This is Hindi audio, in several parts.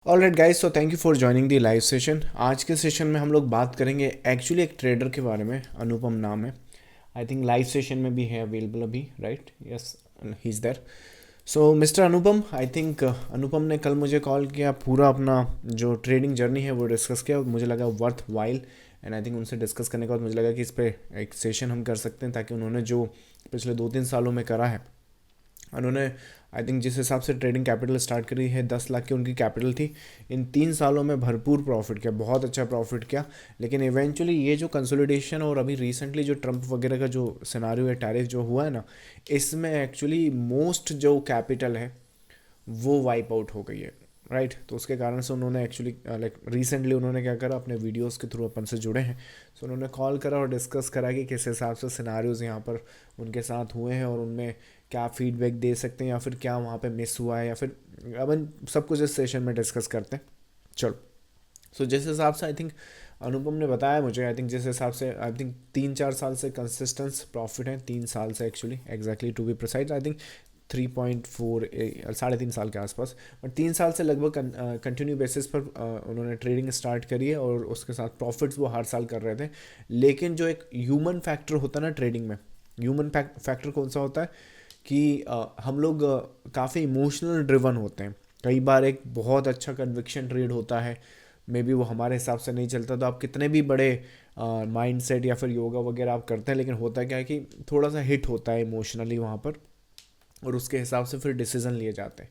Alright guys, so thank you for joining the live session. आज के सेशन में हम लोग बात करेंगे एक्चुअली एक ट्रेडर के बारे में। अनुपम नाम है। आई थिंक लाइव सेशन में भी है अवेलेबल अभी, right? Yes, he is there. So mister Anupam, I think Anupam ने कल मुझे कॉल किया, पूरा अपना जो ट्रेडिंग जर्नी है वो डिस्कस किया। मुझे लगा worth while, and I think उनसे डिस्कस करने के बाद मुझे लगा कि इस पर एक सेशन हम कर सकते हैं, ताकि उन्होंने जो पिछले 2-3 सालों में करा है, उन्होंने आई थिंक जिस हिसाब से ट्रेडिंग कैपिटल स्टार्ट करी है, 10 लाख की उनकी कैपिटल थी। इन 3 सालों में भरपूर प्रॉफिट किया, बहुत अच्छा प्रॉफिट किया। लेकिन इवेंचुअली ये जो कंसोलिडेशन और अभी रिसेंटली जो ट्रम्प वगैरह का जो सिनारियो है, टैरिफ जो हुआ है ना, इसमें एक्चुअली मोस्ट जो कैपिटल है वो वाइप आउट हो गई है, राइट? तो उसके कारण से उन्होंने एक्चुअली लाइक रिसेंटली उन्होंने क्या करा, अपने वीडियोस के थ्रू अपन से जुड़े हैं। सो उन्होंने कॉल करा और डिस्कस करा कि किस हिसाब से सिनारियोज यहाँ पर उनके साथ हुए हैं, और उनमें क्या फीडबैक दे सकते हैं, या फिर क्या वहाँ पे मिस हुआ है, या फिर अपन सब कुछ इस सेशन में डिस्कस करते हैं। चलो। सो जिस हिसाब से आई थिंक अनुपम ने बताया मुझे, आई थिंक जिस हिसाब से आई थिंक 3-4 साल से कंसिस्टेंस प्रॉफिट है, 3 साल से actually, exactly to be precise, I think 3.4, 3.5 साल के आसपास। बट 3 साल से लगभग कंटिन्यू बेसिस पर उन्होंने ट्रेडिंग स्टार्ट करी है, और उसके साथ प्रॉफिट्स वो हर साल कर रहे थे। लेकिन जो एक ह्यूमन फैक्टर होता है ना ट्रेडिंग में, ह्यूमन फैक्टर कौन सा होता है कि हम लोग काफ़ी इमोशनल ड्रिवन होते हैं। कई बार एक बहुत अच्छा कन्विक्शन ट्रेड होता है, मे बी वो हमारे हिसाब से नहीं चलता, तो आप कितने भी बड़े माइंड सेट या फिर योगा वगैरह आप करते हैं, लेकिन होता क्या है कि थोड़ा सा हिट होता है इमोशनली वहाँ पर, और उसके हिसाब से फिर डिसीजन लिए जाते हैं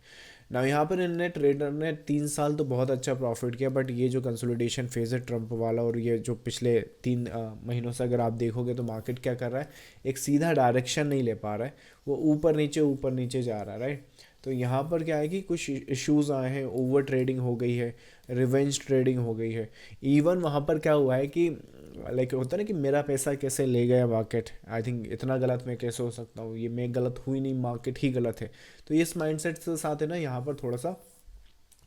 ना। यहाँ पर इनने ट्रेडर ने 3 साल तो बहुत अच्छा प्रॉफिट किया, बट ये जो कंसोलिडेशन फेज है ट्रम्प वाला, और ये जो पिछले 3 महीनों से अगर आप देखोगे तो मार्केट क्या कर रहा है, एक सीधा डायरेक्शन नहीं ले पा रहा है, वो ऊपर नीचे जा रहा है, राइट? तो यहाँ पर क्या है कि कुछ इश्यूज आए हैं, ओवर ट्रेडिंग हो गई है, रिवेंज ट्रेडिंग हो गई है। इवन वहाँ पर क्या हुआ है कि लाइक होता है ना कि मेरा पैसा कैसे ले गया मार्केट, आई थिंक इतना गलत मैं कैसे हो सकता हूँ, ये मैं गलत हुई नहीं, मार्केट ही गलत है। तो इस माइंडसेट के साथ है ना, यहाँ पर थोड़ा सा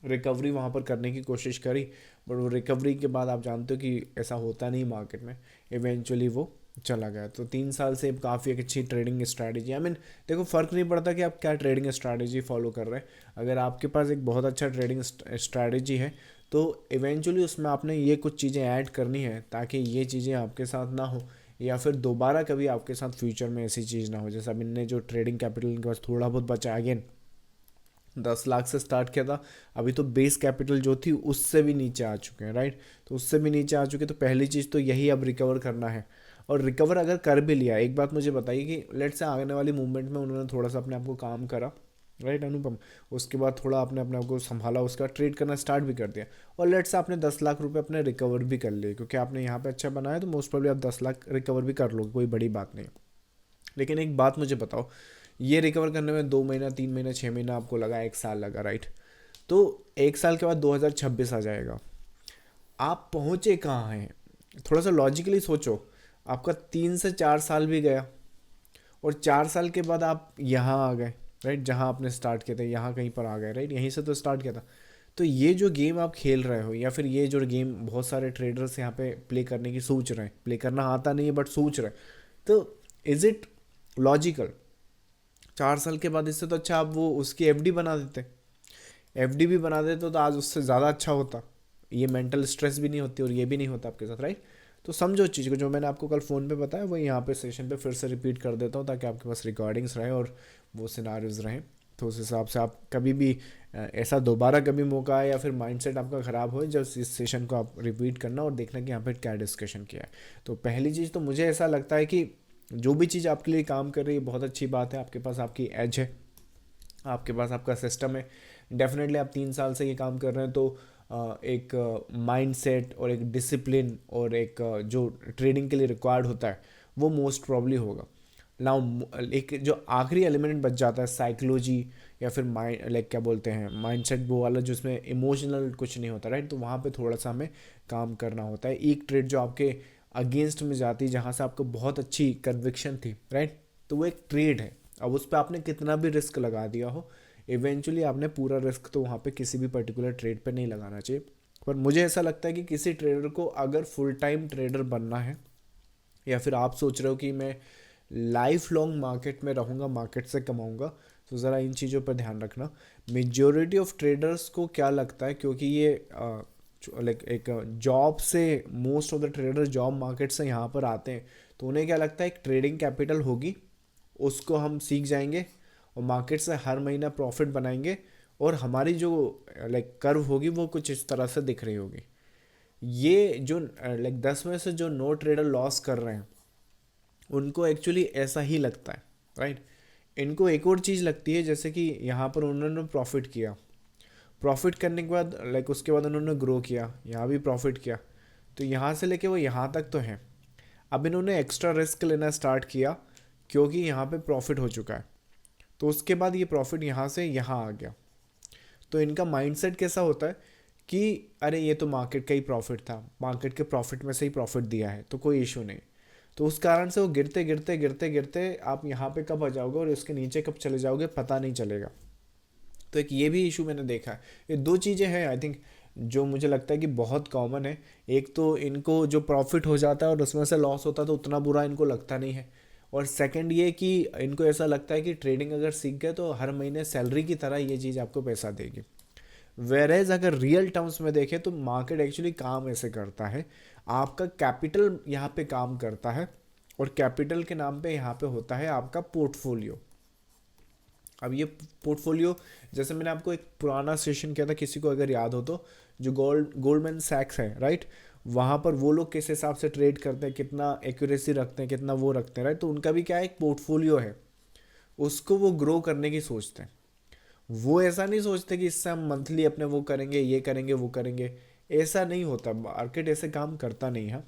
रिकवरी वहाँ पर करने की कोशिश करी। बट वो रिकवरी के बाद आप जानते हो कि ऐसा होता नहीं मार्केट में, इवेंचुअली वो चला गया। तो 3 साल से काफ़ी एक अच्छी ट्रेडिंग स्ट्रैटेजी, आई मीन देखो फ़र्क नहीं पड़ता कि आप क्या ट्रेडिंग स्ट्रैटेजी फॉलो कर रहे हैं। अगर आपके पास एक बहुत अच्छा ट्रेडिंग स्ट्रैटेजी है, तो इवेंचुअली उसमें आपने ये कुछ चीज़ें ऐड करनी है, ताकि ये चीज़ें आपके साथ ना हो, या फिर दोबारा कभी आपके साथ फ्यूचर में ऐसी चीज़ ना हो। जैसे अब इनने जो ट्रेडिंग कैपिटल इनके पास थोड़ा बहुत बचा, अगेन 10 लाख से स्टार्ट किया था, अभी तो बेस कैपिटल जो थी उससे भी नीचे आ चुके हैं, राइट? तो उससे भी नीचे आ चुके, तो पहली चीज़ तो यही अब रिकवर करना है। और रिकवर अगर कर भी लिया, एक बात मुझे बताइए कि लेट से आने वाली मूवमेंट में उन्होंने थोड़ा सा अपने आप को काम करा, राइट अनुपम? उसके बाद थोड़ा अपने अपने आप को संभाला, उसका ट्रेड करना स्टार्ट भी कर दिया, और लेट से आपने 10 लाख रुपए अपने रिकवर भी कर लिए, क्योंकि आपने यहाँ पे अच्छा बनाया, तो मोस्ट प्रॉब्ली आप 10 लाख रिकवर भी कर लोगे, कोई बड़ी बात नहीं। लेकिन एक बात मुझे बताओ, ये रिकवर करने में 2 महीना, 3 महीना, 6 महीना आपको लगा, 1 साल लगा, राइट? तो 1 साल के बाद 2026 आ जाएगा, आप पहुंचे कहाँ हैं? थोड़ा सा लॉजिकली सोचो। आपका 3 से 4 साल भी गया, और 4 साल के बाद आप यहाँ आ गए, राइट? जहाँ आपने स्टार्ट किया था यहाँ कहीं पर आ गए, राइट? यहीं से तो स्टार्ट किया था। तो ये जो गेम आप खेल रहे हो, या फिर ये जो गेम बहुत सारे ट्रेडर्स यहाँ पे प्ले करने की सोच रहे हैं, प्ले करना आता नहीं है बट सोच रहे हैं, तो इज़ इट लॉजिकल? 4 साल के बाद इससे तो अच्छा आप वो उसकी एफडी बना देते, एफडी भी बना देते तो आज उससे ज़्यादा अच्छा होता। ये मेंटल स्ट्रेस भी नहीं होती, और ये भी नहीं होता आपके साथ, राइट? तो समझो चीज़ को, जो मैंने आपको कल फ़ोन पे बताया वो यहाँ पे सेशन पे फिर से रिपीट कर देता हूँ, ताकि आपके पास रिकॉर्डिंग्स रहे और वो सिनारियोज रहें। तो उस हिसाब से आप कभी भी ऐसा दोबारा कभी मौका आए, या फिर माइंडसेट आपका ख़राब हो, जब इस सेशन को आप रिपीट करना और देखना कि यहाँ पे क्या डिस्कशन किया है। तो पहली चीज़ तो मुझे ऐसा लगता है कि जो भी चीज़ आपके लिए काम कर रही है बहुत अच्छी बात है, आपके पास आपकी एज है, आपके पास आपका सिस्टम है। डेफिनेटली आप 3 साल से ये काम कर रहे हैं, तो एक माइंडसेट और एक डिसिप्लिन और एक जो ट्रेडिंग के लिए रिक्वायर्ड होता है वो मोस्ट प्रॉब्ली होगा। नाउ एक जो आखिरी एलिमेंट बच जाता है, साइकोलॉजी, या फिर माइंड, लाइक क्या बोलते हैं, माइंडसेट, वो वाला जिसमें इमोशनल कुछ नहीं होता, राइट? तो वहाँ पे थोड़ा सा हमें काम करना होता है। एक ट्रेड जो आपके अगेंस्ट में जाती है, जहाँ से आपको बहुत अच्छी कन्विक्शन थी, राइट? तो वो एक ट्रेड है। अब उस पर आपने कितना भी रिस्क लगा दिया हो, इवेंचुअली आपने पूरा रिस्क तो वहाँ पे किसी भी पर्टिकुलर ट्रेड पे नहीं लगाना चाहिए। पर मुझे ऐसा लगता है कि किसी ट्रेडर को अगर फुल टाइम ट्रेडर बनना है, या फिर आप सोच रहे हो कि मैं लाइफ लॉन्ग मार्केट में रहूँगा, मार्केट से कमाऊँगा, तो ज़रा इन चीज़ों पर ध्यान रखना। मेजॉरिटी ऑफ ट्रेडर्स को क्या लगता है, क्योंकि ये लाइक एक जॉब से, most of the trader job market से यहाँ पर आते हैं, तो उन्हें क्या लगता है एक ट्रेडिंग कैपिटल होगी, उसको हम सीख जाएंगे और मार्केट से हर महीना प्रॉफिट बनाएंगे और हमारी जो लाइक कर्व होगी वो कुछ इस तरह से दिख रही होगी। ये जो लाइक 10 में से जो 9 ट्रेडर लॉस कर रहे हैं उनको एक्चुअली ऐसा ही लगता है, राइट। इनको एक और चीज़ लगती है, जैसे कि यहाँ पर उन्होंने प्रॉफिट किया, प्रॉफिट करने के बाद लाइक उसके बाद उन्होंने ग्रो किया, यहाँ भी प्रॉफिट किया, तो यहाँ से लेके वो यहाँ तक तो है। अब इन्होंने एक्स्ट्रा रिस्क लेना स्टार्ट किया क्योंकि यहाँ पे प्रॉफिट हो चुका है, तो उसके बाद ये प्रॉफिट यहाँ से यहाँ आ गया। तो इनका माइंडसेट कैसा होता है कि अरे ये तो मार्केट का ही प्रॉफिट था, मार्केट के प्रॉफिट में से ही प्रॉफिट दिया है, तो कोई इशू नहीं। तो उस कारण से वो गिरते गिरते गिरते गिरते आप यहाँ पे कब आ जाओगे और इसके नीचे कब चले जाओगे पता नहीं चलेगा। तो एक ये भी इशू मैंने देखा है। ये दो चीज़ें हैं आई थिंक जो मुझे लगता है कि बहुत कॉमन है। एक तो इनको जो प्रॉफिट हो जाता है और उसमें से लॉस होता है तो उतना बुरा इनको लगता नहीं है, और सेकंड ये कि इनको ऐसा लगता है कि ट्रेडिंग अगर सीख गए तो हर महीने सैलरी की तरह ये चीज़ आपको पैसा देगी। वेरेज अगर रियल टर्म्स में देखें तो मार्केट एक्चुअली काम ऐसे करता है, आपका कैपिटल यहाँ पे काम करता है और कैपिटल के नाम पे यहाँ पे होता है आपका पोर्टफोलियो। अब ये पोर्टफोलियो, जैसे मैंने आपको एक पुराना सेशन किया था, किसी को अगर याद हो तो, जो गोल्डमैन सैक्स है राइट, वहाँ पर वो लोग किस हिसाब से ट्रेड करते हैं, कितना एक्यूरेसी रखते हैं, कितना वो रखते हैं राइट, तो उनका भी क्या है एक पोर्टफोलियो है, उसको वो ग्रो करने की सोचते हैं। वो ऐसा नहीं सोचते कि इससे हम मंथली अपने वो करेंगे, ये करेंगे, वो करेंगे, ऐसा नहीं होता। मार्केट ऐसे काम करता नहीं है।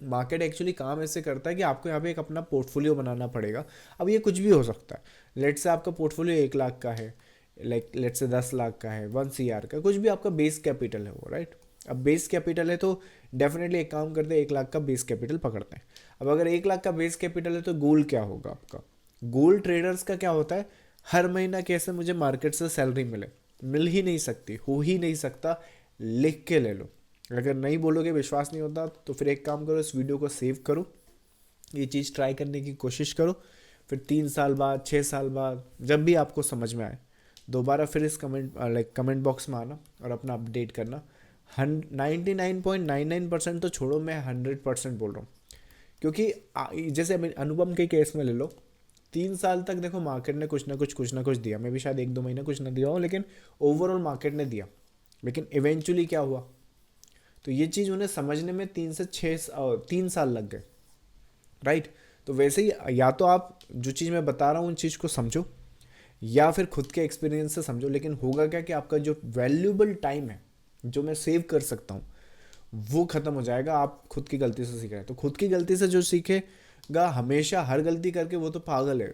मार्केट एक्चुअली काम ऐसे करता है कि आपको यहाँ पे एक अपना पोर्टफोलियो बनाना पड़ेगा। अब ये कुछ भी हो सकता है, लेट से आपका पोर्टफोलियो 1 लाख का है, लाइक लेट से 10 लाख का है, 1 CR का, कुछ भी आपका बेस कैपिटल है वो राइट। अब बेस कैपिटल है तो डेफिनेटली एक काम करते हैं, 1 लाख का बेस कैपिटल पकड़ते हैं। अब अगर 1 लाख का बेस कैपिटल है तो गोल क्या होगा आपका? गोल ट्रेडर्स का क्या होता है, हर महीना कैसे मुझे मार्केट से सैलरी मिले, मिल ही नहीं सकती, हो ही नहीं सकता, लिख के ले लो। अगर नहीं बोलोगे, विश्वास नहीं होता, तो फिर एक काम करो, इस वीडियो को सेव करो, ये चीज़ ट्राई करने की कोशिश करो, फिर 3 साल बाद, 6 साल बाद, जब भी आपको समझ में आए, दोबारा फिर इस कमेंट बॉक्स में आना और अपना अपडेट करना। 99.99% तो छोड़ो, मैं 100% बोल रहा हूँ, क्योंकि जैसे अभी अनुपम के केस में ले लो, 3 साल तक देखो मार्केट ने कुछ ना कुछ दिया, मैं भी शायद 1-2 महीने कुछ ना दिया हो, लेकिन ओवरऑल मार्केट ने दिया। लेकिन इवेंचुअली क्या हुआ, तो ये चीज़ उन्हें समझने में 3 साल लग गए राइट। तो वैसे ही या तो आप जो चीज़ मैं बता रहा हूँ उन चीज़ को समझो, या फिर खुद के एक्सपीरियंस से समझो। लेकिन होगा क्या कि आपका जो वैल्यूएबल टाइम है जो मैं सेव कर सकता हूँ वो ख़त्म हो जाएगा। आप खुद की गलती से सीख रहे हैं, तो खुद की गलती से जो सीखेगा हमेशा हर गलती करके वो तो पागल है।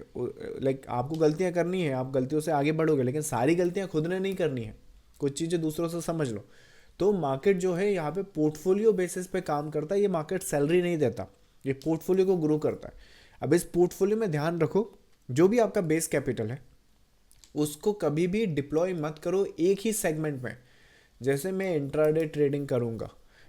लाइक आपको गलतियाँ करनी है, आप गलतियों से आगे बढ़ोगे, लेकिन सारी गलतियाँ खुद ने नहीं करनी है, कुछ चीज़ें दूसरों से समझ लो। तो मार्केट जो है यहाँ पे पोर्टफोलियो बेसिस पे काम करता है, ये मार्केट सैलरी नहीं देता, ये पोर्टफोलियो को ग्रो करता है। अब इस पोर्टफोलियो में ध्यान रखो, जो भी आपका बेस कैपिटल है उसको कभी भी डिप्लॉय मत करो एक ही सेगमेंट में। जैसे मैं इंट्राडे ट्रेडिंग करूँगा,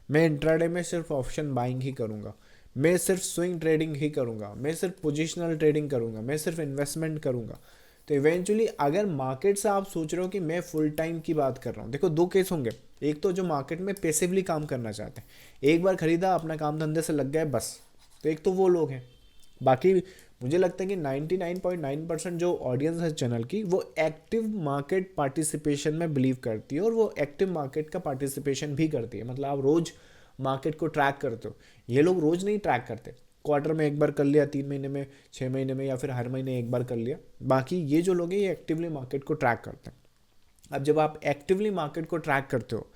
मैं इंट्राडे में सिर्फ ऑप्शन बाइंग ही करूँगा, मैं सिर्फ स्विंग ट्रेडिंग ही करूँगा, मैं सिर्फ पोजिशनल ट्रेडिंग करूँगा, मैं सिर्फ इन्वेस्टमेंट करूँगा। तो इवेंचुअली अगर मार्केट से आप सोच रहे हो कि मैं फुल टाइम की बात कर रहा हूँ, देखो दो केस होंगे। एक तो जो मार्केट में पैसिवली काम करना चाहते हैं, एक बार खरीदा अपना काम धंधे से लग गए बस, तो एक तो वो लोग हैं। बाकी मुझे लगता है कि 99.9% जो ऑडियंस है चैनल की, वो एक्टिव मार्केट पार्टिसिपेशन में बिलीव करती है, और वो एक्टिव मार्केट का पार्टिसिपेशन भी करती है। मतलब आप रोज़ मार्केट को ट्रैक करते हो, ये लोग रोज़ नहीं ट्रैक करते, क्वार्टर में एक बार कर लिया, 3 महीने में, 6 महीने में, या फिर हर महीने एक बार कर लिया। बाकी ये जो लोग हैं ये एक्टिवली मार्केट को ट्रैक करते हैं। अब जब आप एक्टिवली मार्केट को ट्रैक करते हो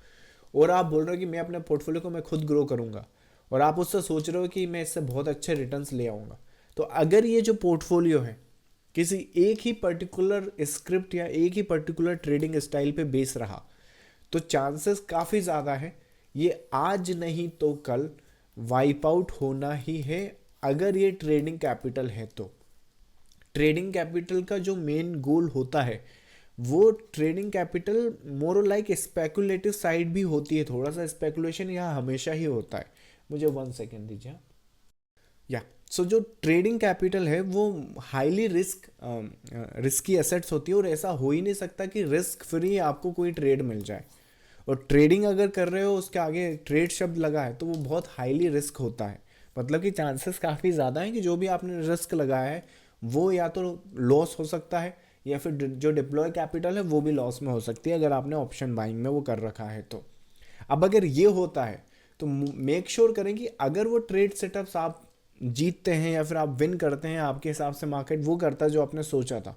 और आप बोल रहे हो कि मैं अपने पोर्टफोलियो को मैं खुद ग्रो करूंगा, और आप उससे सोच रहे हो कि मैं इससे बहुत अच्छे रिटर्न्स ले आऊँगा, तो अगर ये जो पोर्टफोलियो है किसी एक ही पर्टिकुलर स्क्रिप्ट या एक ही पर्टिकुलर ट्रेडिंग स्टाइल पे बेस रहा, तो चांसेस काफ़ी ज़्यादा है ये आज नहीं तो कल वाइप आउट होना ही है। अगर ये ट्रेडिंग कैपिटल है तो ट्रेडिंग कैपिटल का जो मेन गोल होता है वो trading capital more like speculative side भी होती है, थोड़ा सा स्पेकुलेशन यहाँ हमेशा ही होता है। मुझे 1 सेकेंड दीजिए। या सो जो ट्रेडिंग कैपिटल है वो हाईली रिस्की एसेट्स होती है, और ऐसा हो ही नहीं सकता कि रिस्क फ्री आपको कोई ट्रेड मिल जाए। और ट्रेडिंग अगर कर रहे हो उसके आगे ट्रेड शब्द लगा है तो वो बहुत हाईली रिस्क होता है। मतलब कि चांसेस काफ़ी ज़्यादा हैं कि जो भी आपने रिस्क लगाया है वो या तो लॉस हो सकता है, या फिर जो डिप्लॉय कैपिटल है वो भी लॉस में हो सकती है अगर आपने ऑप्शन बाइंग में वो कर रखा है तो। अब अगर ये होता है तो मेक श्योर करें कि अगर वो ट्रेड सेटअप्स आप जीतते हैं या फिर आप विन करते हैं, आपके हिसाब से मार्केट वो करता है जो आपने सोचा था,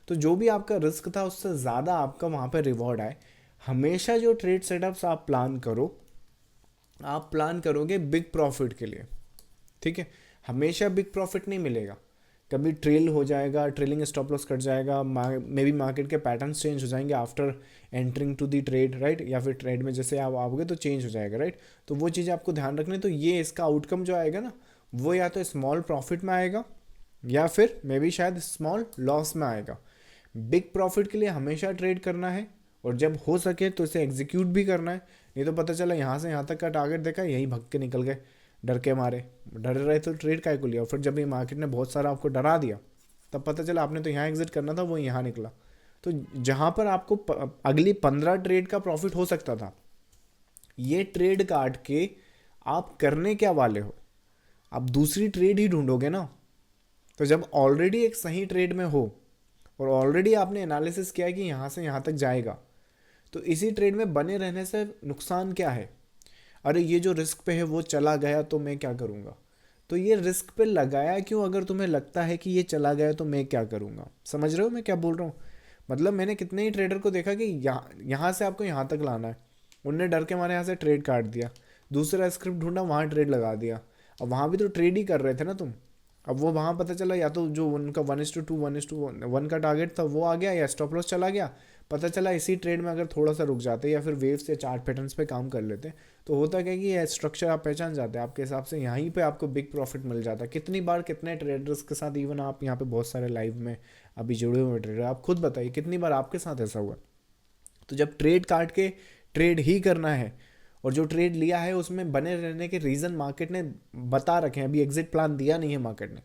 तो जो भी आपका रिस्क था उससे ज़्यादा आपका वहाँ पर रिवॉर्ड आए। हमेशा जो ट्रेड सेटअप्स आप प्लान करो, आप प्लान करोगे बिग प्रॉफिट के लिए, ठीक है। हमेशा बिग प्रॉफिट नहीं मिलेगा, कभी ट्रेल हो जाएगा, ट्रेलिंग स्टॉप लॉस कट जाएगा, मे बी मार्केट के पैटर्न्स चेंज हो जाएंगे after entering to the trade, right, या फिर ट्रेड में जैसे आप आओगे तो चेंज हो जाएगा, राइट। तो वो चीज़ें आपको ध्यान रखनी। तो ये इसका आउटकम जो आएगा ना, वो या तो स्मॉल प्रॉफिट में आएगा या फिर मे बी शायद स्मॉल लॉस में आएगा। बिग प्रॉफिट के लिए हमेशा ट्रेड करना है, और जब हो सके तो इसे एग्जीक्यूट भी करना है। नहीं तो पता चला यहाँ से यहाँ तक का टारगेट देखा, यहीं भग के निकल गए, डर के मारे। डर रहे तो ट्रेड काय को लिया, और फिर जब ये मार्केट ने बहुत सारा आपको डरा दिया तब पता चला आपने तो यहाँ एग्जिट करना था, वो यहाँ निकला। तो जहाँ पर आपको अगली 15 ट्रेड का प्रॉफिट हो सकता था, ये ट्रेड काट के आप करने क्या वाले हो? आप दूसरी ट्रेड ही ढूंढोगे ना। तो जब ऑलरेडी एक सही ट्रेड में हो और ऑलरेडी आपने एनालिसिस किया कि यहाँ से यहाँ तक जाएगा, तो इसी ट्रेड में बने रहने से नुकसान क्या है? अरे ये जो रिस्क पे है वो चला गया तो मैं क्या करूँगा? तो ये रिस्क पे लगाया क्यों अगर तुम्हें लगता है कि ये चला गया तो मैं क्या करूँगा? समझ रहे हो मैं क्या बोल रहा हूँ? मतलब मैंने कितने ही ट्रेडर को देखा कि यहाँ से आपको यहाँ तक लाना है, उनने डर के मारे यहाँ से ट्रेड काट दिया, दूसरा स्क्रिप्ट ढूंढा वहाँ ट्रेड लगा दिया। अब वहाँ भी तो ट्रेड ही कर रहे थे ना तुम। अब वो वहाँ पता चला या तो जो उनका 1:2 1:1 का टारगेट था वो आ गया, या स्टॉप लॉस चला गया। पता चला इसी ट्रेड में अगर थोड़ा सा रुक जाते या फिर वेव्स या चार्ट पैटर्न्स पे काम कर लेते, तो होता क्या कि ये स्ट्रक्चर आप पहचान जाते हैं, आपके हिसाब से यहीं पे आपको बिग प्रॉफिट मिल जाता। कितनी बार कितने ट्रेडर्स के साथ, इवन आप यहाँ पे बहुत सारे लाइव में अभी जुड़े हुए ट्रेडर, आप खुद बताइए कितनी बार आपके साथ ऐसा हुआ। तो जब ट्रेड काट के ट्रेड ही करना है, और जो ट्रेड लिया है उसमें बने रहने के रीज़न मार्केट ने बता रखे हैं, अभी एग्जिट प्लान दिया नहीं है मार्केट ने,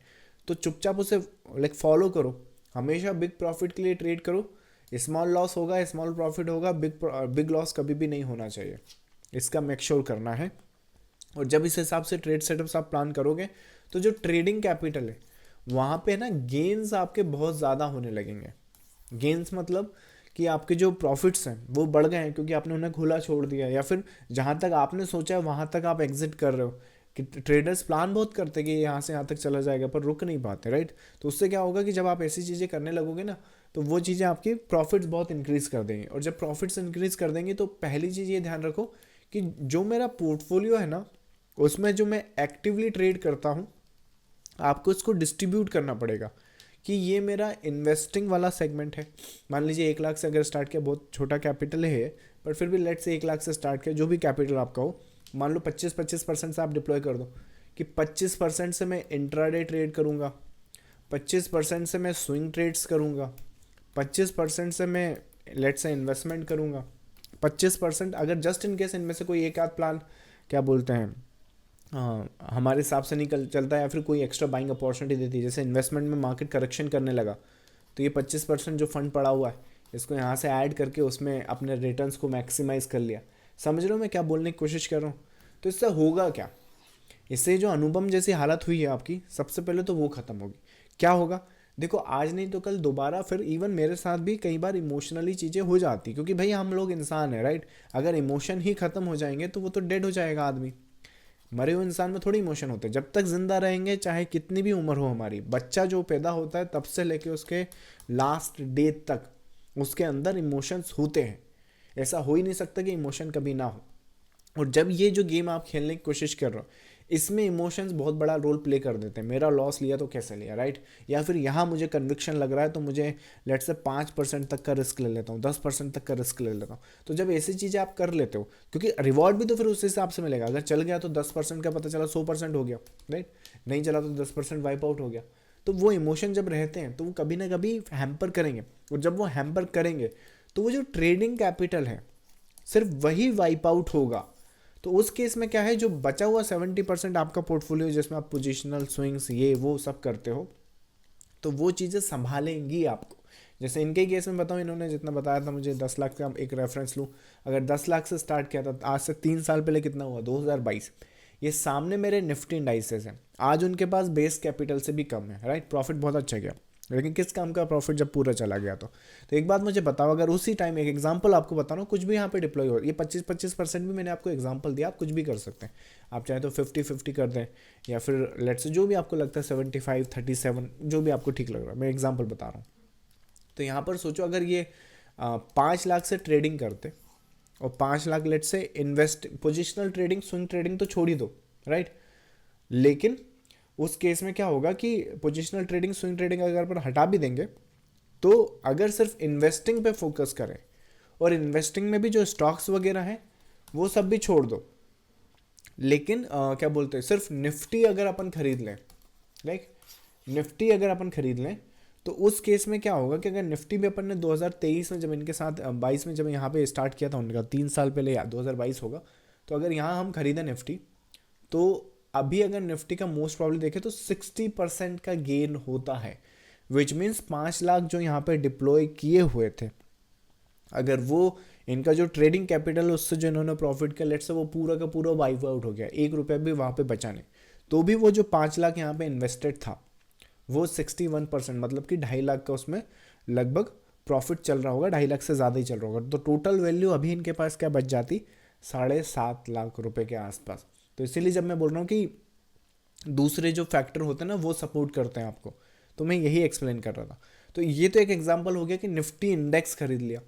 तो चुपचाप उसे लाइक फॉलो करो। हमेशा बिग प्रॉफिट के लिए ट्रेड करो। स्मॉल लॉस होगा, स्मॉल प्रॉफिट होगा, बिग लॉस कभी भी नहीं होना चाहिए, इसका मेक श्योर करना है। और जब इस हिसाब से ट्रेड सेटअप्स आप प्लान करोगे तो जो ट्रेडिंग कैपिटल है वहाँ पे ना गेन्स आपके बहुत ज़्यादा होने लगेंगे। गेन्स मतलब कि आपके जो प्रॉफिट्स हैं वो बढ़ गए हैं क्योंकि आपने उन्हें खुला छोड़ दिया, या फिर जहाँ तक आपने सोचा है वहाँ तक आप एग्जिट कर रहे हो। कि ट्रेडर्स प्लान बहुत करते हैं कि यहाँ से यहाँ तक चला जाएगा पर रुक नहीं पाते, राइट। तो उससे क्या होगा कि जब आप ऐसी चीज़ें करने लगोगे ना, तो वो चीज़ें आपकी प्रॉफिट्स बहुत इंक्रीज़ कर देंगी। और जब प्रॉफिट्स इंक्रीज़ कर देंगे तो पहली चीज़ ये ध्यान रखो कि जो मेरा पोर्टफोलियो है ना, उसमें जो मैं एक्टिवली ट्रेड करता हूँ, आपको इसको डिस्ट्रीब्यूट करना पड़ेगा कि ये मेरा इन्वेस्टिंग वाला सेगमेंट है। मान लीजिए 1 लाख से अगर स्टार्ट किया, बहुत छोटा कैपिटल है पर फिर भी लेट से 1 लाख से स्टार्ट किया, जो भी कैपिटल आपका हो, मान लो 25% से आप डिप्लॉय कर दो कि 25% से मैं इंट्राडे ट्रेड करूँगा, 25% से मैं स्विंग ट्रेड्स करूँगा, 25% से मैं लेट से इन्वेस्टमेंट करूँगा, 25% अगर जस्ट इन केस इनमें से कोई एक आध प्लान क्या बोलते हैं हमारे हिसाब से नहीं चलता है, या फिर कोई एक्स्ट्रा बाइंग अपॉर्चुनिटी देती है, जैसे इन्वेस्टमेंट में मार्केट करेक्शन करने लगा, तो ये 25% जो फंड पड़ा हुआ है इसको यहाँ से ऐड करके उसमें अपने रिटर्न्स को मैक्सिमाइज़ कर लिया। समझ रहे हो मैं क्या बोलने की कोशिश कर रहा हूँ? तो इससे होगा क्या? इससे जो अनुपम जैसी हालत हुई है आपकी, सबसे पहले तो वो ख़त्म होगी। क्या होगा? देखो आज नहीं तो कल दोबारा फिर इवन मेरे साथ भी कई बार इमोशनली चीज़ें हो जाती, क्योंकि भाई हम लोग इंसान हैं, राइट। अगर इमोशन ही ख़त्म हो जाएंगे तो वो तो डेड हो जाएगा आदमी। मरे हुए इंसान में थोड़ी इमोशन होते हैं। जब तक जिंदा रहेंगे, चाहे कितनी भी उम्र हो हमारी, बच्चा जो पैदा होता है तब से लेके उसके लास्ट डे तक उसके अंदर इमोशंस होते हैं। ऐसा हो ही नहीं सकता कि इमोशन कभी ना हो। और जब ये जो गेम आप खेलने की कोशिश कर रहे हो, इसमें इमोशंस बहुत बड़ा रोल प्ले कर देते हैं। मेरा लॉस लिया तो कैसे लिया, राइट। या फिर यहाँ मुझे कन्विक्शन लग रहा है तो मुझे लेट से 5% तक का रिस्क ले लेता हूँ, 10% तक का रिस्क ले लेता हूँ। तो जब ऐसी चीज़ें आप कर लेते हो, क्योंकि रिवॉर्ड भी तो फिर उस हिसाब से मिलेगा। अगर चल गया तो 10% का, पता चला 100% हो गया, राइट। नहीं चला तो 10% वाइप आउट हो गया। तो वो इमोशन जब रहते हैं तो वो कभी ना कभी हैम्पर करेंगे, और जब वो हैम्पर करेंगे तो वो जो ट्रेडिंग कैपिटल है सिर्फ वही वाइप आउट होगा। तो उस केस में क्या है, जो बचा हुआ 70% आपका पोर्टफोलियो जिसमें आप पोजिशनल स्विंग्स ये वो सब करते हो, तो वो चीज़ें संभालेंगी आपको। जैसे इनके केस में बताऊँ, इन्होंने जितना बताया था मुझे 10 लाख का एक रेफरेंस लूँ, अगर 10 लाख से स्टार्ट किया था, आज से 3 साल पहले कितना हुआ, 2022। ये सामने मेरे निफ्टी इंडाइसेस हैं, आज उनके पास बेस कैपिटल से भी कम है, राइट। प्रॉफिट बहुत अच्छा गया, लेकिन किस काम का प्रॉफिट जब पूरा चला गया। तो एक बात मुझे बताओ, अगर उसी टाइम, एक एग्जांपल आपको बता रहा हूँ, कुछ भी यहाँ पे डिप्लॉय हो, ये 25% भी मैंने आपको एग्जांपल दिया, आप कुछ भी कर सकते हैं। आप चाहे तो 50-50 कर दें, या फिर लेट्स से जो भी आपको लगता है 75-37, जो भी आपको ठीक लग रहा है, मैं एग्जाम्पल बता रहा हूँ। तो यहाँ पर सोचो, अगर ये 5 लाख से ट्रेडिंग करते और 5 लाख लेट से invest, positional trading swing trading तो छोड़ ही दो, राइट। लेकिन उस केस में क्या होगा कि पोजिशनल ट्रेडिंग स्विंग ट्रेडिंग अगर पर हटा भी देंगे, तो अगर सिर्फ इन्वेस्टिंग पे फोकस करें, और इन्वेस्टिंग में भी जो स्टॉक्स वगैरह हैं वो सब भी छोड़ दो, लेकिन क्या बोलते हैं, सिर्फ निफ्टी अगर अपन खरीद लें, लाइक निफ्टी अगर अपन खरीद लें, तो उस केस में क्या होगा कि अगर निफ्टी भी अपन ने 2023 में जब इनके साथ 22 में जब यहाँ पे स्टार्ट किया था उनका, 3 साल पहले, या 2022 होगा, तो अगर यहाँ हम खरीदें निफ्टी, तो अभी अगर निफ्टी का मोस्ट प्रॉब्लम देखें तो 60% का गेन होता है, विच मीन्स 5 लाख जो यहाँ पे डिप्लॉय किए हुए थे, अगर वो इनका जो ट्रेडिंग कैपिटल है उससे जो इन्होंने प्रॉफिट किया, लेट्स से वो पूरा का पूरा वाइप आउट हो गया, 1 रुपया भी वहाँ पे बचा नहीं, तो भी वो जो 5 लाख यहाँ पे इन्वेस्टेड था, वो 61%, मतलब कि 2.5 लाख का उसमें लगभग प्रॉफिट चल रहा होगा, 2.5 लाख से ज़्यादा ही चल रहा होगा। तो टोटल वैल्यू अभी इनके पास क्या बच जाती, 7.5 लाख रुपए के आसपास। तो इसीलिए जब मैं बोल रहा हूँ कि दूसरे जो फैक्टर होते हैं ना वो सपोर्ट करते हैं आपको, तो मैं यही एक्सप्लेन कर रहा था। तो ये तो एक एग्जांपल हो गया कि निफ्टी इंडेक्स खरीद लिया।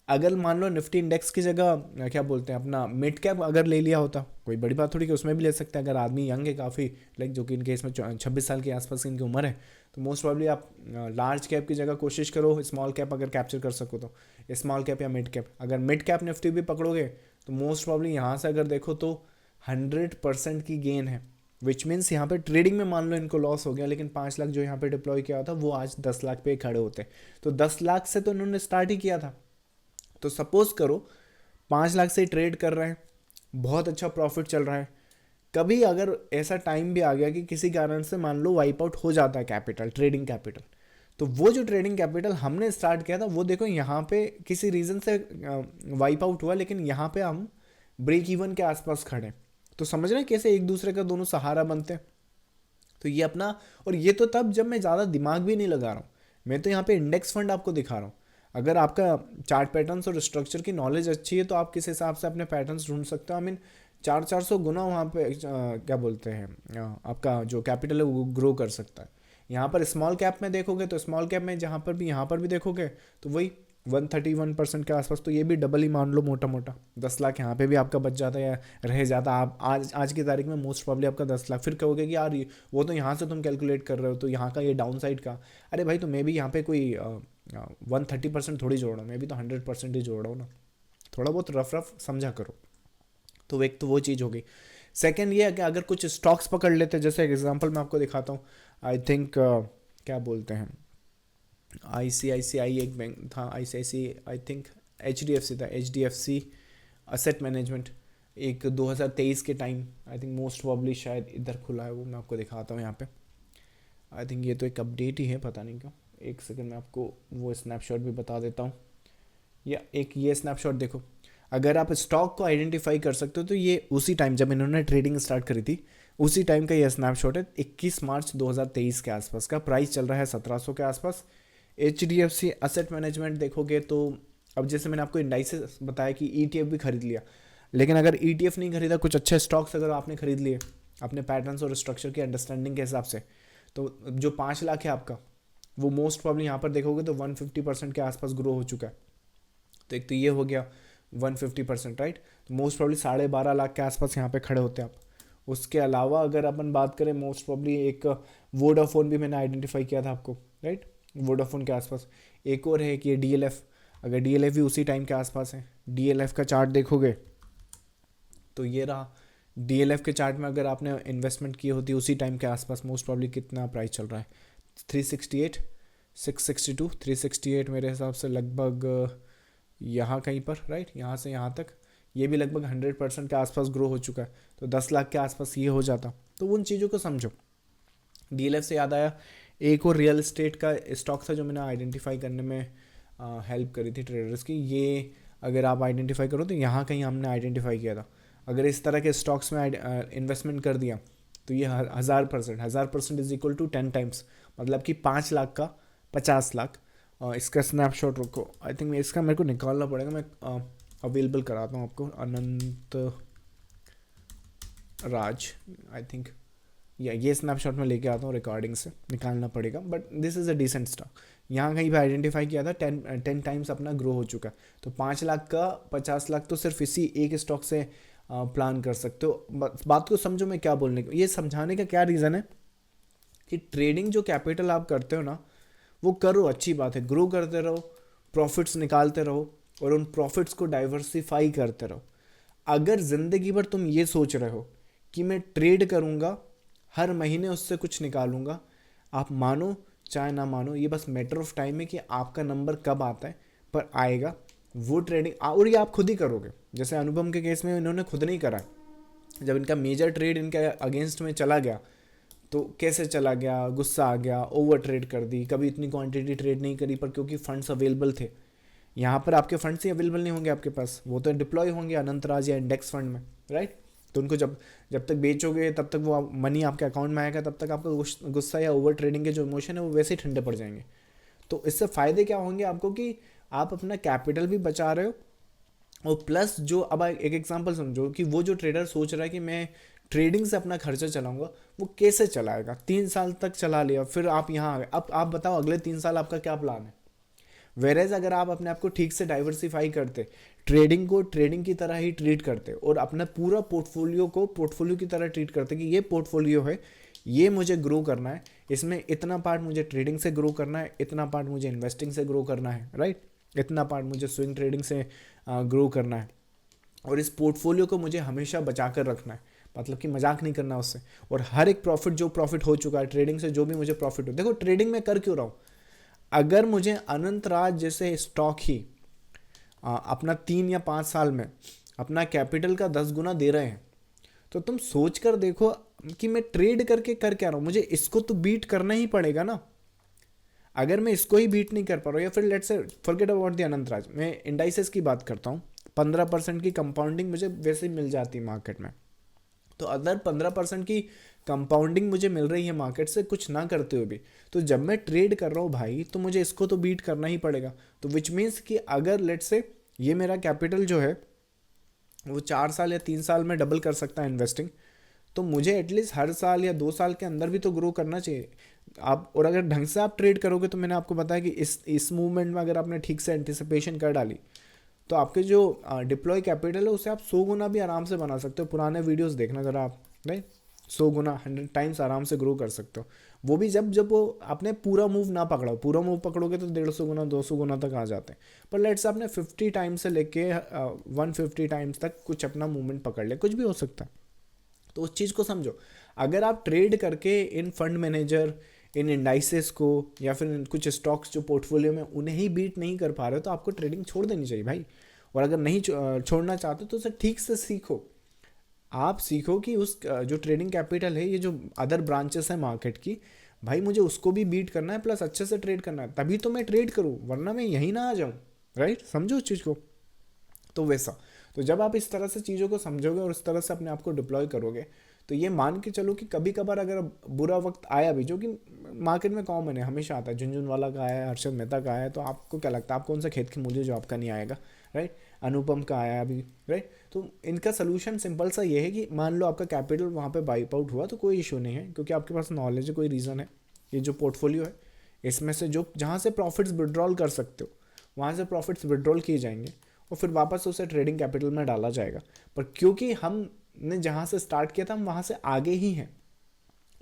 अगर मान लो निफ्टी इंडेक्स की जगह क्या बोलते हैं अपना मिड कैप अगर ले लिया होता, कोई बड़ी बात थोड़ी कि उसमें भी ले सकते हैं, अगर आदमी यंग है काफ़ी, लाइक जो कि इनके इसमें 26 साल के आसपास की इनकी उम्र है, तो मोस्ट प्रॉब्ली आप लार्ज कैप की जगह कोशिश करो स्मॉल कैप अगर कैप्चर कर सको तो, स्मॉल कैप या मिड कैप। अगर मिड कैप निफ्टी भी पकड़ोगे तो मोस्ट प्रॉब्ली यहाँ से अगर देखो तो 100% की गेन है, विच मीन्स यहाँ पे ट्रेडिंग में मान लो इनको लॉस हो गया, लेकिन 5 लाख जो यहाँ पे डिप्लॉय किया था वो आज 10 लाख पे खड़े होते। तो 10 लाख से तो उन्होंने स्टार्ट ही किया था। तो सपोज करो 5 लाख से ट्रेड कर रहे हैं, बहुत अच्छा प्रॉफिट चल रहा है, कभी अगर ऐसा टाइम भी आ गया कि किसी कारण से मान लो वाइप आउट हो जाता है कैपिटल, ट्रेडिंग कैपिटल, तो वो जो ट्रेडिंग कैपिटल हमने स्टार्ट किया था वो देखो यहाँ पे किसी रीज़न से वाइप आउट हुआ, लेकिन यहाँ पे हम ब्रेक इवन के आसपास खड़े। तो समझ रहे हैं कैसे एक दूसरे का दोनों सहारा बनते हैं। तो ये अपना, और ये तो तब जब मैं ज़्यादा दिमाग भी नहीं लगा रहा हूँ, मैं तो यहाँ पे इंडेक्स फंड आपको दिखा रहा हूँ। अगर आपका चार्ट पैटर्न्स और स्ट्रक्चर की नॉलेज अच्छी है तो आप किस हिसाब से अपने पैटर्न्स ढूंढ सकते हो। आई मीन 400 गुना वहाँ पे क्या बोलते हैं आपका जो कैपिटल है वो ग्रो कर सकता है। यहाँ पर स्मॉल कैप में देखोगे तो स्मॉल कैप में जहाँ पर भी यहाँ पर भी देखोगे तो वही 131% के आसपास, तो ये भी डबल ही मान लो मोटा मोटा। 10 लाख यहाँ पे भी आपका बच जाता है या रह जाता। आप आज की तारीख में मोस्ट प्रॉब्ली आपका 10 लाख। फिर कहोगे कि यार वो तो यहाँ से तुम कैलकुलेट कर रहे हो तो यहाँ का ये डाउन साइड का, अरे भाई तो मैं भी यहाँ पे कोई 130% थोड़ी जोड़ रहा हूँ, मैं भी तो 100% ही जोड़ रहा हूँ ना। थोड़ा बहुत रफ रफ समझा करो। तो एक तो वो चीज़ होगी। सेकेंड ये है कि अगर कुछ स्टॉक्स पकड़ लेते, जैसे एग्जाम्पल मैं आपको दिखाता हूँ। आई थिंक क्या बोलते हैं ICICI एक बैंक था, ICICI आई थिंक HDFC था, HDFC असेट मैनेजमेंट, एक 2023 के time I think most probably शायद इधर खुला है, वो मैं आपको दिखाता हूँ यहाँ पे। आई थिंक ये तो एक अपडेट ही है, पता नहीं क्यों। एक सेकंड में आपको वो स्नैपशॉट भी बता देता हूँ। या एक ये स्नैपशॉट देखो, अगर आप स्टॉक को आइडेंटिफाई कर सकते हो तो ये उसी टाइम जब इन्होंने ट्रेडिंग स्टार्ट करी थी उसी टाइम का ये स्नैपशॉट है। 21 मार्च 2023 के आसपास का प्राइस चल रहा है 1700 के आसपास। HDFC असेट मैनेजमेंट देखोगे तो अब जैसे मैंने आपको इंडाइसेस बताया कि ETF भी खरीद लिया, लेकिन अगर ETF नहीं खरीदा, कुछ अच्छे स्टॉक्स अगर आपने खरीद लिए अपने पैटर्न्स और स्ट्रक्चर की अंडरस्टैंडिंग के हिसाब से, तो जो 5 लाख है आपका वो मोस्ट प्रॉब्लम यहाँ पर देखोगे तो 150% के आसपास ग्रो हो चुका है। तो एक तो ये हो गया 150%, राइट। तो मोस्ट प्रॉब्ली 12.5 लाख के आसपास यहाँ पे खड़े होते हैं आप। उसके अलावा अगर अपन बात करें, मोस्ट प्रॉब्ली एक वोडाफोन भी मैंने आइडेंटिफाई किया था आपको, राइट। वोडाफोन के आसपास एक और है कि ये DLF, अगर DLF भी उसी टाइम के आसपास है। DLF का चार्ट देखोगे तो ये रहा। DLF के चार्ट में अगर आपने इन्वेस्टमेंट की होती उसी टाइम के आसपास, मोस्ट प्रॉब्ली कितना प्राइस चल रहा है 368, 662, 368 मेरे हिसाब से लगभग यहाँ कहीं पर, राइट। यहाँ से यहाँ तक ये भी लगभग 100% के आसपास ग्रो हो चुका है, तो 10 लाख के आसपास ये हो जाता। तो उन चीज़ों को समझो। DLF से याद आया, एक और रियल इस्टेट का स्टॉक था जो मैंने आइडेंटिफाई करने में हेल्प करी थी ट्रेडर्स की। ये अगर आप आइडेंटिफाई करो तो यहाँ कहीं हमने आइडेंटिफाई किया था। अगर इस तरह के स्टॉक्स में इन्वेस्टमेंट कर दिया तो ये 1000% इज इक्वल टू 10 टाइम्स, मतलब कि 5 लाख का 50 लाख। इसका स्नैपशॉट रुको, आई थिंक इसका मेरे को निकालना पड़ेगा, मैं अवेलेबल कराता हूँ आपको। अनंत राज, आई थिंक या ये स्नैपशॉट में लेके आता हूँ, रिकॉर्डिंग से निकालना पड़ेगा, but this is a decent stock. यहाँ कहीं भी आइडेंटिफाई किया था, 10 टाइम्स अपना ग्रो हो चुका। तो 5 लाख का 50 लाख तो सिर्फ इसी एक स्टॉक से प्लान कर सकते हो। बात को समझो मैं क्या बोलने को, ये समझाने का क्या रीज़न है कि ट्रेडिंग जो कैपिटल आप करते हो ना, वो करो, अच्छी बात है, ग्रो करते रहो, प्रॉफिट्स निकालते रहो और उन प्रॉफिट्स को डाइवर्सिफाई करते रहो। अगर ज़िंदगी भर तुम ये सोच रहे हो कि मैं ट्रेड करूँगा, हर महीने उससे कुछ निकालूंगा, आप मानो चाहे ना मानो, ये बस मैटर ऑफ टाइम है कि आपका नंबर कब आता है, पर आएगा वो ट्रेडिंग। और ये आप खुद ही करोगे। जैसे अनुपम के केस में इन्होंने खुद नहीं करा। जब इनका मेजर ट्रेड इनके अगेंस्ट में चला गया तो कैसे चला गया, गुस्सा आ गया, ओवर ट्रेड कर दी, कभी इतनी क्वांटिटी ट्रेड नहीं करी, पर क्योंकि फंड्स अवेलेबल थे। यहाँ पर आपके फंड्स ही अवेलेबल नहीं होंगे आपके पास, वो तो डिप्लॉय होंगे अनंतराज या इंडेक्स फंड में, राइट। तो उनको जब जब तक बेचोगे तब तक वो मनी आपके अकाउंट में आएगा, तब तक आपका गुस्सा या ओवर ट्रेडिंग के जो इमोशन है वो वैसे ही ठंडे पड़ जाएंगे। तो इससे फ़ायदे क्या होंगे आपको कि आप अपना कैपिटल भी बचा रहे हो, और प्लस जो अब एक एग्जांपल समझो कि वो जो ट्रेडर सोच रहा है कि मैं ट्रेडिंग से अपना खर्चा चलाऊंगा, वो कैसे चलाएगा? 3 साल तक चला लिया, फिर आप यहाँ आ गए। अब आप बताओ अगले 3 साल आपका क्या प्लान है? वेरेज अगर आप अपने आप को ठीक से डाइवर्सिफाई करते, ट्रेडिंग को ट्रेडिंग की तरह ही ट्रीट करते और अपना पूरा पोर्टफोलियो को पोर्टफोलियो की तरह ट्रीट करते कि ये पोर्टफोलियो है, ये मुझे ग्रो करना है, इसमें इतना पार्ट मुझे ट्रेडिंग से ग्रो करना है, इतना पार्ट मुझे इन्वेस्टिंग से ग्रो करना है, राइट, इतना पार्ट मुझे स्विंग ट्रेडिंग से ग्रो करना है, और इस पोर्टफोलियो को मुझे हमेशा बचा कर रखना है, मतलब कि मजाक नहीं करना उससे। और हर एक प्रॉफिट जो प्रॉफिट हो चुका है ट्रेडिंग से, जो भी मुझे प्रॉफिट हो, देखो ट्रेडिंग में कर क्यों रहा हूँ? अगर मुझे अनंत राज जैसे स्टॉक ही अपना 3 या 5 साल में अपना कैपिटल का 10 गुना दे रहे हैं, तो तुम सोच कर देखो कि मैं ट्रेड करके कर क्या रहा हूँ, मुझे इसको तो बीट करना ही पड़ेगा ना। अगर मैं इसको ही बीट नहीं कर पा रहा हूँ, या फिर let's say forget about the Anant Raj, मैं इंडाइसेस की बात करता हूँ, 15% की कंपाउंडिंग मुझे वैसे ही मिल जाती है मार्केट में, तो अगर 15% की कंपाउंडिंग मुझे मिल रही है मार्केट से कुछ ना करते हुए भी, तो जब मैं ट्रेड कर रहा हूँ भाई, तो मुझे इसको तो बीट करना ही पड़ेगा। तो विच मीन्स कि अगर लेट्स से ये मेरा कैपिटल जो है वो 4 साल या 3 साल में डबल कर सकता है इन्वेस्टिंग, तो मुझे एटलीस्ट हर साल या 2 साल के अंदर भी तो ग्रो करना चाहिए आप। और अगर ढंग से आप ट्रेड करोगे, तो मैंने आपको बताया कि इस मूवमेंट में अगर आपने ठीक से एंटिसिपेशन कर डाली, तो आपके जो डिप्लॉय कैपिटल है उसे आप 100 गुना भी आराम से बना सकते हो। पुराने वीडियोस देखना ज़रा आप, राइट, 100 गुना 100 टाइम्स आराम से ग्रो कर सकते हो। वो भी जब वो आपने पूरा मूव ना पकड़ा हो, पूरा मूव पकड़ोगे तो 150 गुना 200 गुना तक आ जाते हैं। पर लेट्स आपने 50 टाइम्स से लेके 150 टाइम्स तक कुछ अपना मूवमेंट पकड़ लिया, कुछ भी हो सकता है। तो उस चीज़ को समझो। अगर आप ट्रेड करके इन फंड मैनेजर, इन इंडाइसेस को, या फिर कुछ स्टॉक्स जो पोर्टफोलियो में, उन्हें ही बीट नहीं कर पा रहे हो, तो आपको ट्रेडिंग छोड़ देनी चाहिए भाई। और अगर नहीं छोड़ना चाहते तो उसे ठीक से सीखो। आप सीखो कि उस जो ट्रेडिंग कैपिटल है, ये जो अदर ब्रांचेस है मार्केट की, भाई मुझे उसको भी बीट करना है, प्लस अच्छे से ट्रेड करना है, तभी तो मैं ट्रेड करूँ, वरना मैं यहीं ना आ जाऊँ, राइट। समझो उस चीज़ को। तो वैसा, तो जब आप इस तरह से चीज़ों को समझोगे और इस तरह से अपने आप को डिप्लॉय करोगे, तो ये मान के चलो कि कभी कभार अगर बुरा वक्त आया भी, जो कि मार्केट में कॉमन है, हमेशा आता है, झुनझुनवाला का आया है, हर्षद मेहता का आया है, तो आपको क्या लगता है, आप कौन सा खेत की मूली जो आपका नहीं आएगा, राइट। अनुपम का आया अभी, राइट। तो इनका सोल्यूशन सिंपल सा ये है कि मान लो आपका कैपिटल वहाँ पे वाइप आउट हुआ, तो कोई इशू नहीं है, क्योंकि आपके पास नॉलेज है, कोई रीज़न है। ये जो पोर्टफोलियो है, इसमें से जो जहाँ से प्रॉफिट्स विड्रॉल कर सकते हो, वहाँ से प्रॉफिट्स विड्रॉल किए जाएंगे और फिर वापस उसे ट्रेडिंग कैपिटल में डाला जाएगा। पर क्योंकि हमने जहाँ से स्टार्ट किया था, हम वहाँ से आगे ही हैं,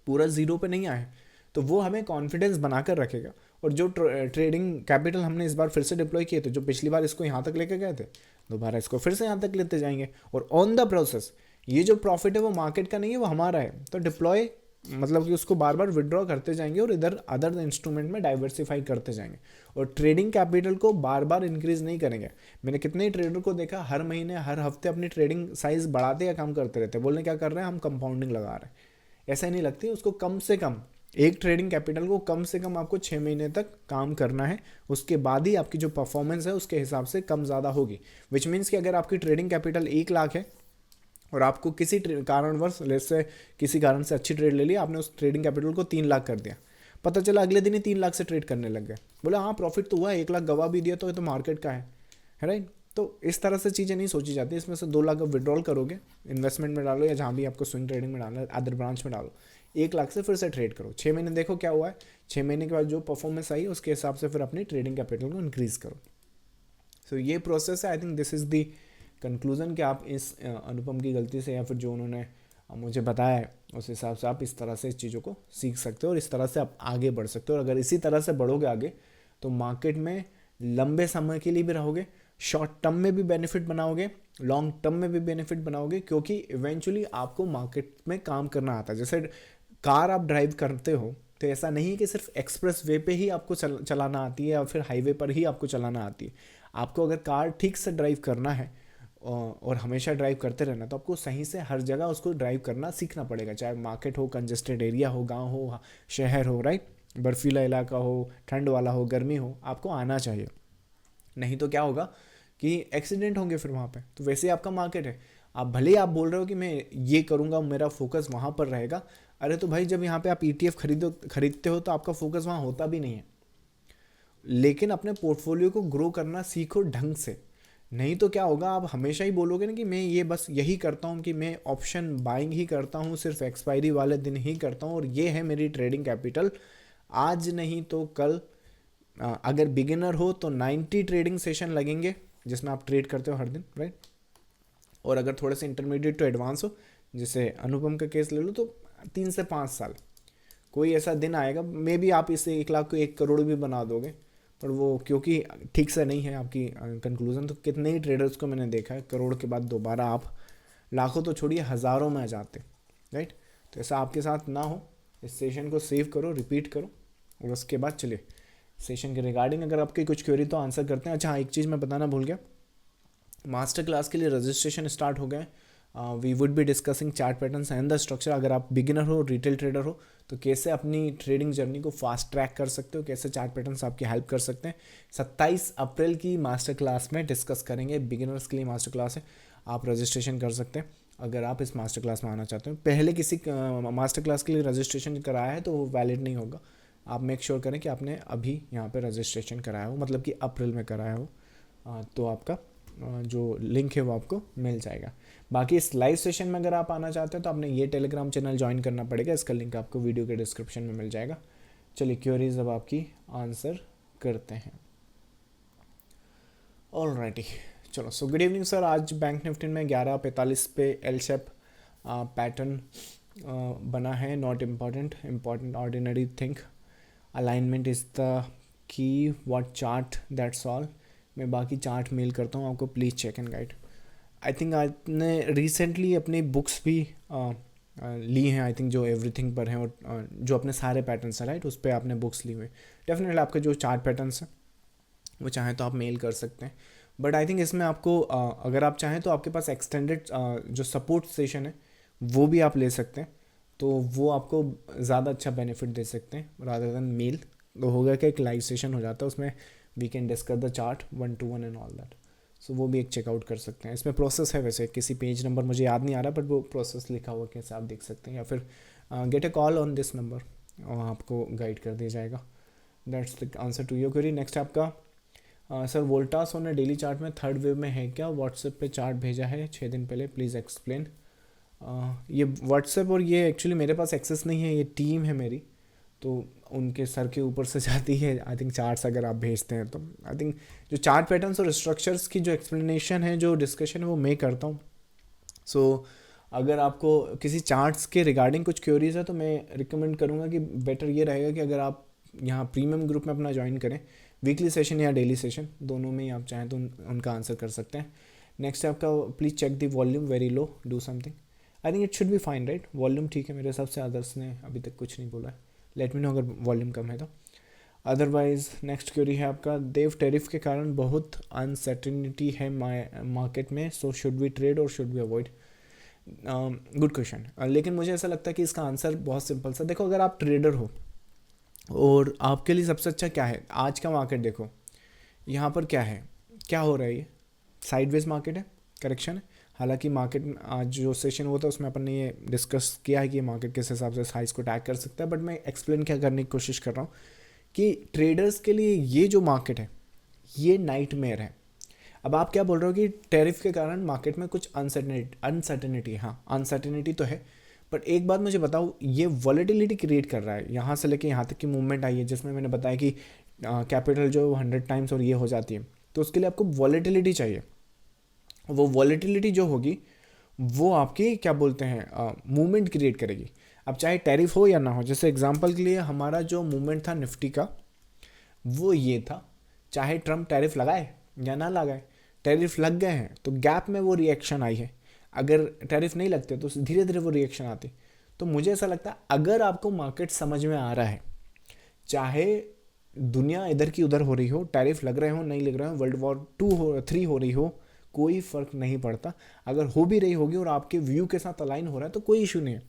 पूरा ज़ीरो पे नहीं आए, तो वो हमें कॉन्फिडेंस बनाकर रखेगा। और जो ट्रेडिंग कैपिटल हमने इस बार फिर से डिप्लॉय किए थे, जो पिछली बार इसको यहाँ तक लेके गए थे, दोबारा इसको फिर से यहाँ तक लेते जाएंगे। और ऑन द प्रोसेस ये जो प्रॉफिट है वो मार्केट का नहीं है, वो हमारा है। तो डिप्लॉय मतलब कि उसको बार बार विड्रॉ करते जाएंगे और इधर अदर इंस्ट्रूमेंट में डाइवर्सिफाई करते जाएंगे, और ट्रेडिंग कैपिटल को बार बार इंक्रीज नहीं करेंगे। मैंने कितने ही ट्रेडर को देखा हर महीने हर हफ्ते अपनी ट्रेडिंग साइज बढ़ाते या कम करते रहते, बोलने क्या कर रहे हैं हम कंपाउंडिंग लगा रहे हैं। ऐसा ही नहीं लगती, उसको कम से कम एक ट्रेडिंग कैपिटल को कम से कम आपको 6 महीने तक काम करना है, उसके बाद ही आपकी जो परफॉर्मेंस है उसके हिसाब से कम ज़्यादा होगी। विच मीन्स कि अगर आपकी ट्रेडिंग कैपिटल 1 लाख है और आपको किसी कारणवश लेट्स से किसी कारण से अच्छी ट्रेड ले ली, आपने उस ट्रेडिंग कैपिटल को 3 लाख कर दिया, पता चला अगले दिन ही 3 लाख से ट्रेड करने लग गए, बोला हाँ प्रॉफिट तो हुआ, 1 लाख गवा भी दिया तो ये तो मार्केट का है राइट। तो इस तरह से चीज़ें नहीं सोची जाती। इसमें से 2 लाख विड्रॉल करोगे, इन्वेस्टमेंट में डालो या जहाँ भी आपको स्विंग ट्रेडिंग में डालना है अदर ब्रांच में डालो, 1 लाख से फिर से ट्रेड करो, 6 महीने देखो क्या हुआ है, 6 महीने के बाद जो परफॉर्मेंस आई उसके हिसाब से फिर अपनी ट्रेडिंग कैपिटल को इंक्रीज़ करो। सो ये प्रोसेस है। I think this is the conclusion कि आप इस अनुपम की गलती से या फिर जो उन्होंने मुझे बताया है उस हिसाब से आप इस तरह से इस चीज़ों को सीख सकते हो और इस तरह से आप आगे बढ़ सकते हो। और अगर इसी तरह से बढ़ोगे आगे तो मार्केट में लंबे समय के लिए भी रहोगे, शॉर्ट टर्म में भी बेनिफिट बनाओगे, लॉन्ग टर्म में भी बेनिफिट बनाओगे, क्योंकि इवेंचुअली आपको मार्केट में काम करना आता है। जैसे कार आप ड्राइव करते हो तो ऐसा नहीं है कि सिर्फ एक्सप्रेस वे पे ही आपको चलाना आती है या फिर हाईवे पर ही आपको चलाना आती है। आपको अगर कार ठीक से ड्राइव करना है और हमेशा ड्राइव करते रहना, तो आपको सही से हर जगह उसको ड्राइव करना सीखना पड़ेगा, चाहे मार्केट हो, कंजेस्टेड एरिया हो, गांव हो, शहर हो, राइट, बर्फीला इलाका हो, ठंड वाला हो, गर्मी हो, आपको आना चाहिए। नहीं तो क्या होगा कि एक्सीडेंट होंगे फिर वहाँ पे। तो वैसे ही आपका मार्केट है, आप भले ही आप बोल रहे हो कि मैं ये करूँगा, मेरा फोकस वहाँ पर रहेगा, अरे तो भाई जब यहाँ पे आप ETF खरीदते हो तो आपका फोकस वहाँ होता भी नहीं है। लेकिन अपने पोर्टफोलियो को ग्रो करना सीखो ढंग से, नहीं तो क्या होगा आप हमेशा ही बोलोगे ना कि मैं ये बस यही करता हूँ कि मैं ऑप्शन बाइंग ही करता हूँ, सिर्फ एक्सपायरी वाले दिन ही करता हूँ और ये है मेरी ट्रेडिंग कैपिटल। आज नहीं तो कल अगर बिगिनर हो तो 90 ट्रेडिंग सेशन लगेंगे जिसमें आप ट्रेड करते हो हर दिन, राइट। और अगर थोड़े से इंटरमीडिएट टू एडवांस हो, जैसे अनुपम का केस ले लो, तो 3 से 5 साल कोई ऐसा दिन आएगा, मे बी आप इसे 1 लाख को 1 करोड़ भी बना दोगे, पर वो क्योंकि ठीक से नहीं है आपकी कंक्लूजन। तो कितने ही ट्रेडर्स को मैंने देखा है करोड़ के बाद दोबारा आप लाखों तो छोड़िए हज़ारों में आ जाते, राइट। तो ऐसा आपके साथ ना हो। इस सेशन को सेव करो, रिपीट करो और उसके बाद चलिए सेशन के रिगार्डिंग अगर आपकी कुछ क्वेरी तो आंसर करते हैं। अच्छा हाँ, एक चीज़ मैं बताना भूल गया, मास्टर क्लास के लिए रजिस्ट्रेशन स्टार्ट हो गए। We would be discussing chart patterns and the structure. अगर आप बिगिनर हो, रिटेल ट्रेडर हो, तो कैसे अपनी ट्रेडिंग जर्नी को फास्ट ट्रैक कर सकते हो, कैसे चार्ट पैटर्न्स आपकी हेल्प कर सकते हैं, 27 अप्रैल की मास्टर क्लास में डिस्कस करेंगे। बिगिनर्स के लिए मास्टर क्लास है, आप रजिस्ट्रेशन कर सकते हैं अगर आप इस मास्टर क्लास में आना चाहते हो। पहले किसी मास्टर क्लास के लिए रजिस्ट्रेशन कराया है तो वो वैलिड नहीं होगा। आप मेक श्योर करें कि आपने अभी यहाँ पर रजिस्ट्रेशन कराया हो, मतलब कि अप्रैल में कराया हो, तो आपका जो लिंक है वो आपको मिल जाएगा। बाकी इस लाइव सेशन में अगर आप आना चाहते हैं तो आपने ये टेलीग्राम चैनल ज्वाइन करना पड़ेगा, इसका लिंक आपको वीडियो के डिस्क्रिप्शन में मिल जाएगा। चलिए क्वेरीज अब आपकी आंसर करते हैं। ऑलराइटी, चलो। So good evening sir. आज बैंक निफ्टी में 11:45 पे एल शेप पैटर्न बना है। Not important ordinary thing, alignment is the key, what chart, that's all. मैं बाकी चार्ट मेल करता हूँ आपको, please check and guide. I think आपने रिसेंटली अपनी बुक्स भी ली हैं, आई थिंक जो एवरीथिंग पर हैं और जो अपने सारे पैटर्न्स हैं, राइट, उस पर आपने बुक्स ली हुई। डेफिनेटली आपके जो चार्ट पैटर्न्स हैं वो चाहें तो आप मेल कर सकते हैं, बट आई थिंक इसमें आपको अगर आप चाहें तो आपके पास एक्सटेंडेड जो सपोर्ट सेशन है वो भी आप ले सकते हैं, तो वो आपको ज़्यादा अच्छा बेनिफिट दे सकते हैं रादर देन मेल। तो होगा कि एक लाइव सेशन हो जाता है, उसमें we can discuss the chart 1-to-1 and all that. So वो भी एक चेकआउट कर सकते हैं। इसमें प्रोसेस है, वैसे किसी पेज नंबर मुझे याद नहीं आ रहा, बट वो प्रोसेस लिखा हुआ कैसे आप देख सकते हैं, या फिर get a call on this number और आपको गाइड कर दिया जाएगा। That's the answer to your query. Next आपका सर, वोल्टास ने डेली चार्ट में थर्ड वेव में है क्या? व्हाट्सएप पे चार्ट भेजा है 6 दिन पहले, प्लीज़ एक्सप्लेन। ये व्हाट्सएप और ये एक्चुअली मेरे पास एक्सेस नहीं है, ये टीम है मेरी, तो उनके सर के ऊपर से जाती है आई थिंक चार्ट्स अगर आप भेजते हैं तो। आई थिंक जो चार्ट पैटर्न्स और स्ट्रक्चर्स की जो एक्सप्लेनेशन है, जो डिस्कशन है, वो मैं करता हूँ। सो अगर आपको किसी चार्ट्स के रिगार्डिंग कुछ क्वेरीज है तो मैं रिकमेंड करूँगा कि बेटर ये रहेगा कि अगर आप यहाँ प्रीमियम ग्रुप में अपना ज्वाइन करें, वीकली सेशन या डेली सेशन दोनों में ही आप चाहें तो उनका आंसर कर सकते हैं। नेक्स्ट है आपका, please check the volume very low, do something. I think it should be fine right. Volume ठीक है मेरे हिसाब से, अदर्स ने अभी तक कुछ नहीं बोला है. लेट मी नो अगर वॉल्यूम कम है तो. अदरवाइज नेक्स्ट क्वेरी है आपका, देव टैरिफ के कारण बहुत अनसर्टिनिटी है मार्केट में, सो शुड वी ट्रेड और should we avoid. Good question. लेकिन मुझे ऐसा लगता है कि इसका आंसर बहुत सिंपल सा. देखो अगर आप ट्रेडर हो और आपके लिए सबसे अच्छा क्या है, आज का मार्केट देखो यहाँ पर क्या है, क्या हो रहा है, ये साइडवेज मार्केट है, करेक्शन है. हालांकि मार्केट आज जो सेशन हुआ था उसमें अपन ने ये डिस्कस किया है कि मार्केट किस हिसाब से साइज को टैग कर सकता है, बट मैं एक्सप्लेन क्या करने की कोशिश कर रहा हूँ कि ट्रेडर्स के लिए ये जो मार्केट है ये नाइटमेयर है. अब आप क्या बोल रहे हो कि टैरिफ के कारण मार्केट में कुछ अनसर्टेनिटी, हाँ अनसर्टेनिटी तो है, बट एक बात मुझे बताओ, ये वॉलेटिलिटी क्रिएट कर रहा है. यहाँ से लेके यहाँ तक की मूवमेंट आई है जिसमें मैंने बताया कि कैपिटल जो 100 टाइम्स और ये हो जाती है, तो उसके लिए आपको वॉलेटिलिटी चाहिए. वो वॉलेटिलिटी जो होगी वो आपकी क्या बोलते हैं मूवमेंट क्रिएट करेगी. अब चाहे टैरिफ हो या ना हो, जैसे एग्जांपल के लिए हमारा जो मूवमेंट था निफ्टी का वो ये था, चाहे ट्रम्प टैरिफ लगाए या ना लगाए, टैरिफ लग गए हैं तो गैप में वो रिएक्शन आई है. अगर टैरिफ नहीं लगते तो धीरे धीरे वो रिएक्शन आती. तो मुझे ऐसा लगता है अगर आपको मार्केट समझ में आ रहा है, चाहे दुनिया इधर की उधर हो रही हो, टैरिफ लग रहे हो नहीं लग रहे हो, वर्ल्ड वॉर 2 हो 3 हो रही हो, कोई फ़र्क नहीं पड़ता. अगर हो भी रही होगी और आपके व्यू के साथ अलाइन हो रहा है तो कोई इशू नहीं है.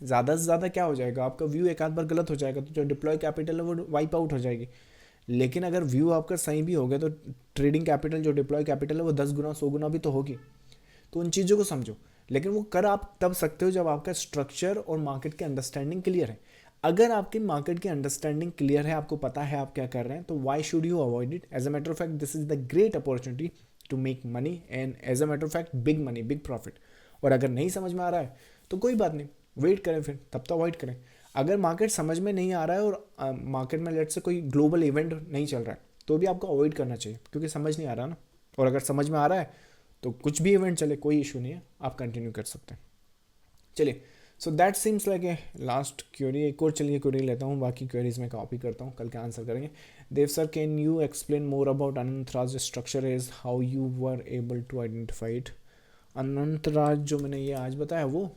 ज़्यादा से ज़्यादा क्या हो जाएगा, आपका व्यू एक आध बार गलत हो जाएगा तो जो डिप्लॉय कैपिटल है वो वाइप आउट हो जाएगी. लेकिन अगर व्यू आपका सही भी हो गया तो ट्रेडिंग कैपिटल जो डिप्लॉय कैपिटल है वो 10 गुना 100 गुना भी तो होगी. तो उन चीज़ों को समझो. लेकिन वो कर आप तब सकते हो जब आपका स्ट्रक्चर और मार्केट की अंडरस्टैंडिंग क्लियर है. अगर आपकी मार्केट की अंडरस्टैंडिंग क्लियर है, आपको पता है आप क्या कर रहे हैं, तो why should you avoid it. As a matter of fact this is the great opportunity to make money and as a matter of fact big money, big profit. और अगर नहीं समझ में आ रहा है तो कोई बात नहीं, वेट करें फिर, तब तो अवॉइड करें. अगर मार्केट समझ में नहीं आ रहा है और मार्केट में लेट से कोई ग्लोबल इवेंट नहीं चल रहा है तो भी आपको अवॉइड करना चाहिए, क्योंकि समझ नहीं आ रहा ना. और अगर समझ में आ रहा है तो कुछ भी इवेंट चले कोई इशू नहीं है, आप कंटिन्यू कर सकते हैं. चलिए, so that seems like a last query. एक और चलिए क्वेरी लेता हूँ, बाकी क्वेरीज में कॉपी करता हूँ, कल के आंसर करेंगे. Dev sir, can you explain more about Anantraj structure is how you were able to identify it. Anantraj जो मैंने ये आज बताया वो,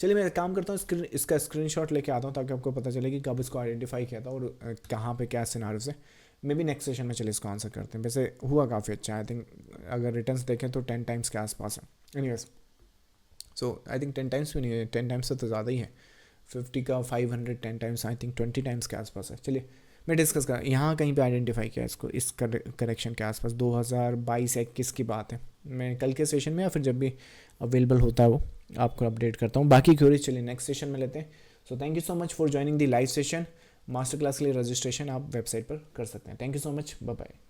चलिए मैं काम करता हूँ इसका स्क्रीनशॉट लेके आता हूँ ताकि आपको पता चले कि कब इसको आइडेंटिफाई किया था और कहाँ पे क्या सिनारियो से. मे बी नेक्स्ट सेशन में चलिए इसको आंसर करते हैं. वैसे हुआ काफ़ी अच्छा, आई थिंक अगर रिटर्न्स देखें तो 10 टाइम्स के आसपास है. Anyways, so I think 10 times भी नहीं है, 10 टाइम्स से तो ज़्यादा ही है. 50 का 500 10 टाइम्स, आई थिंक 20 टाइम्स के आसपास है. चलिए मैं डिस्कस कर, यहाँ कहीं पे आइडेंटिफाई किया इसको, इस करेक्शन के आसपास 2022-21 की बात है. मैं कल के सेशन में या फिर जब भी अवेलेबल होता है वो आपको अपडेट करता हूँ. बाकी क्वेरीज चलिए नेक्स्ट सेशन में लेते हैं. So thank you so much for joining the live session. Master class के लिए रजिस्ट्रेशन आप वेबसाइट पर कर सकते हैं. Thank you so much, bye bye.